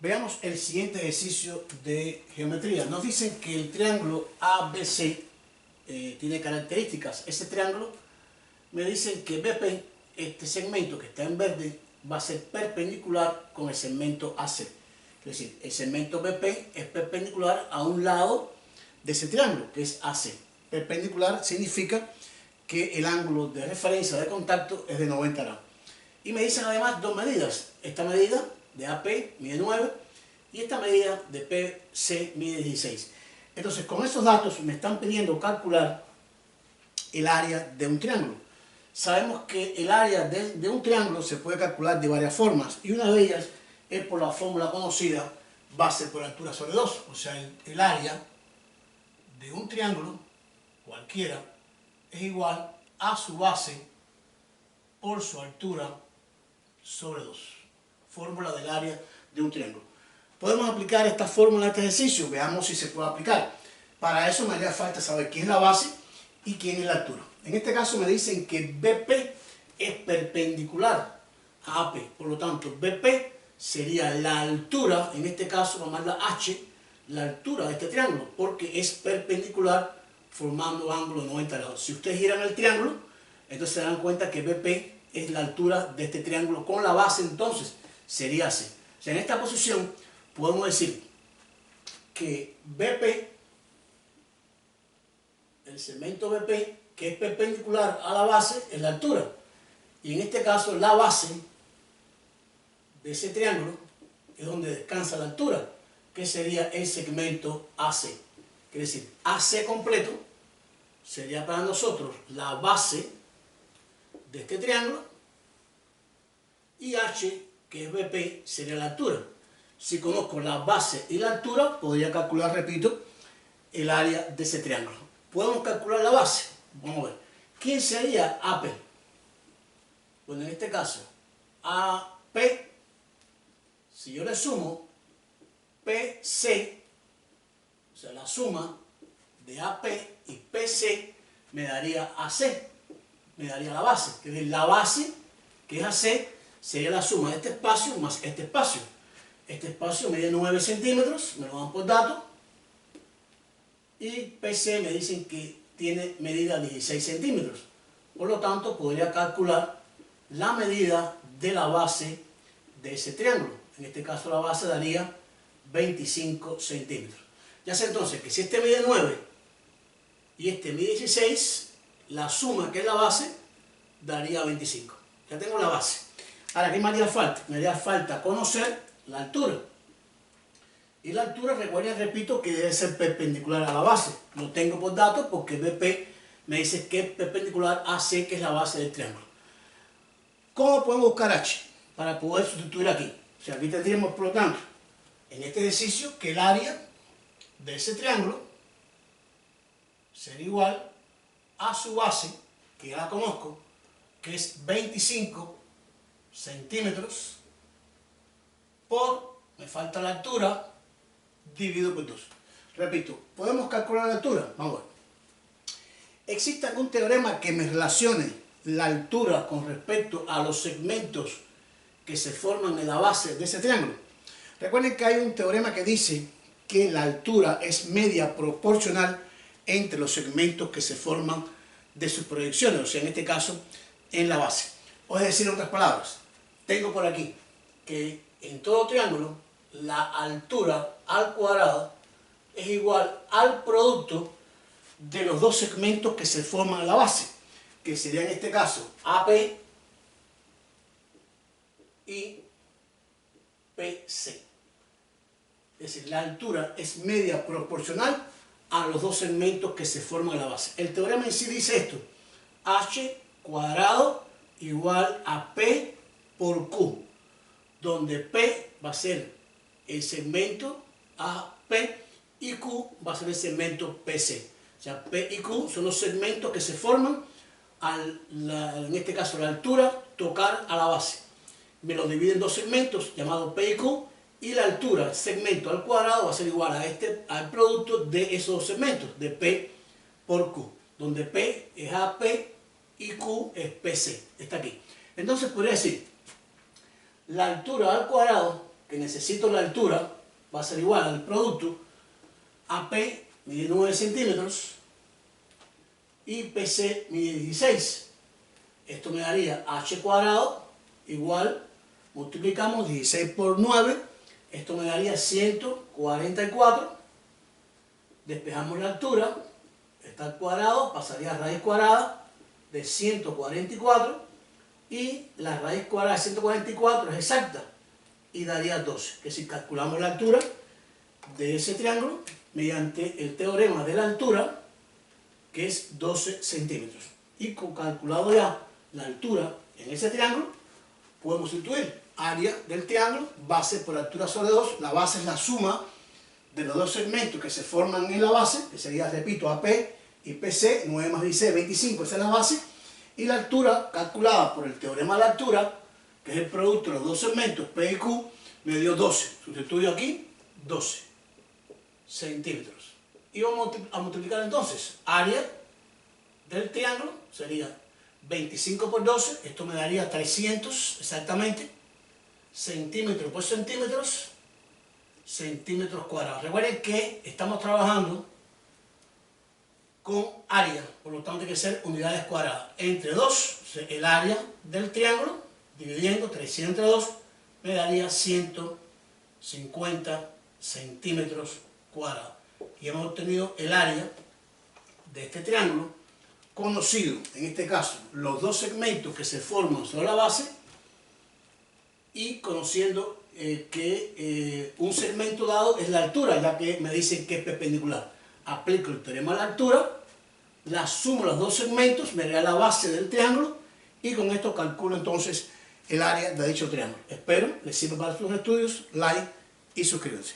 Veamos el siguiente ejercicio de geometría. Nos dicen que el triángulo ABC tiene características. Ese triángulo me dicen que BP, este segmento que está en verde, va a ser perpendicular con el segmento AC. Es decir, el segmento BP es perpendicular a un lado de ese triángulo, que es AC. Perpendicular significa que el ángulo de referencia de contacto es de 90 grados. Y me dicen además dos medidas. Esta medida de AP mide 9 y esta medida de PC mide 16. Entonces, con esos datos me están pidiendo calcular el área de un triángulo. Sabemos que el área de un triángulo se puede calcular de varias formas y una de ellas es por la fórmula conocida base por altura sobre 2. O sea, el área de un triángulo cualquiera es igual a su base por su altura sobre 2. Fórmula del área de un triángulo. Podemos aplicar esta fórmula a este ejercicio. Veamos si se puede aplicar. Para eso me haría falta saber quién es la base y quién es la altura. En este caso me dicen que BP es perpendicular a AP. Por lo tanto, BP sería la altura, en este caso vamos a llamarla H, la altura de este triángulo, porque es perpendicular formando ángulo de 90 grados. Si ustedes giran el triángulo, entonces se dan cuenta que BP es la altura de este triángulo con la base, entonces sería C. O sea, en esta posición podemos decir que BP, el segmento BP, que es perpendicular a la base, es la altura. Y en este caso la base de ese triángulo es donde descansa la altura, que sería el segmento AC. Quiere decir, AC completo sería para nosotros la base de este triángulo y H, que es BP, sería la altura. Si conozco la base y la altura, podría calcular, repito, el área de ese triángulo. Podemos calcular la base. Vamos a ver. ¿Quién sería AP? Bueno, en este caso, AP, si yo le sumo PC, o sea, la suma de AP y PC, me daría AC, me daría la base. Que es la base, que es AC, sería la suma de este espacio más este espacio. Este espacio mide 9 centímetros, me lo dan por dato. Y PC me dicen que tiene medida 16 centímetros. Por lo tanto, podría calcular la medida de la base de ese triángulo. En este caso, la base daría 25 centímetros. Ya sé entonces que si este mide 9 y este mide 16, la suma que es la base daría 25. Ya tengo la base. Ahora, ¿qué me haría falta? Me haría falta conocer la altura. Y la altura, recuerden, repito, que debe ser perpendicular a la base. Lo tengo por datos porque BP me dice que es perpendicular a C, que es la base del triángulo. ¿Cómo podemos buscar H? Para poder sustituir aquí. O sea, aquí tendríamos, por lo tanto, en este ejercicio, que el área de ese triángulo sería igual a su base, que ya la conozco, que es 25 centímetros por, me falta la altura, dividido por 2. Repito, ¿podemos calcular la altura? Vamos a ver. ¿Existe algún teorema que me relacione la altura con respecto a los segmentos que se forman en la base de ese triángulo? Recuerden que hay un teorema que dice que la altura es media proporcional entre los segmentos que se forman de sus proyecciones, o sea, en este caso, en la base. O es decir, en otras palabras, tengo por aquí que en todo triángulo la altura al cuadrado es igual al producto de los dos segmentos que se forman en la base, que sería en este caso AP y PC. Es decir, la altura es media proporcional a los dos segmentos que se forman en la base. El teorema en sí dice esto: H cuadrado igual a P por Q, donde P va a ser el segmento AP y Q va a ser el segmento PC. O sea, P y Q son los segmentos que se forman en este caso la altura tocar a la base. Me lo dividen en dos segmentos llamados P y Q, y la altura segmento al cuadrado va a ser igual a al producto de esos dos segmentos, de P por Q, donde P es AP y Q es PC. Está aquí. Entonces podría decir la altura al cuadrado, que necesito la altura, va a ser igual al producto AP mide 9 centímetros y PC mide 16. Esto me daría h cuadrado igual, multiplicamos 16 por 9, esto me daría 144. Despejamos la altura, está al cuadrado, pasaría a raíz cuadrada de 144 y la raíz cuadrada de 144 es exacta y daría 12, que si calculamos la altura de ese triángulo mediante el teorema de la altura, que es 12 centímetros. Y con calculado ya la altura en ese triángulo, podemos sustituir área del triángulo, base por altura sobre 2, la base es la suma de los dos segmentos que se forman en la base, que sería, repito, AP y PC, 9 más 16, 25, esa es la base, y la altura calculada por el teorema de la altura, que es el producto de los dos segmentos P y Q, me dio 12, sustituyo aquí 12 centímetros. Y vamos a multiplicar entonces, área del triángulo sería 25 por 12, esto me daría 300 exactamente, centímetros por centímetros, centímetros cuadrados. Recuerden que estamos trabajando con área, por lo tanto hay que ser unidades cuadradas. Entre 2, el área del triángulo, dividiendo 300 entre 2, me daría 150 centímetros cuadrados. Y hemos obtenido el área de este triángulo, conocido, en este caso, los dos segmentos que se forman sobre la base, y conociendo que un segmento dado es la altura, ya que me dicen que es perpendicular. Aplico el teorema de la altura, la sumo los dos segmentos, me da la base del triángulo, y con esto calculo entonces el área de dicho triángulo. Espero les sirva para sus estudios, like y suscríbanse.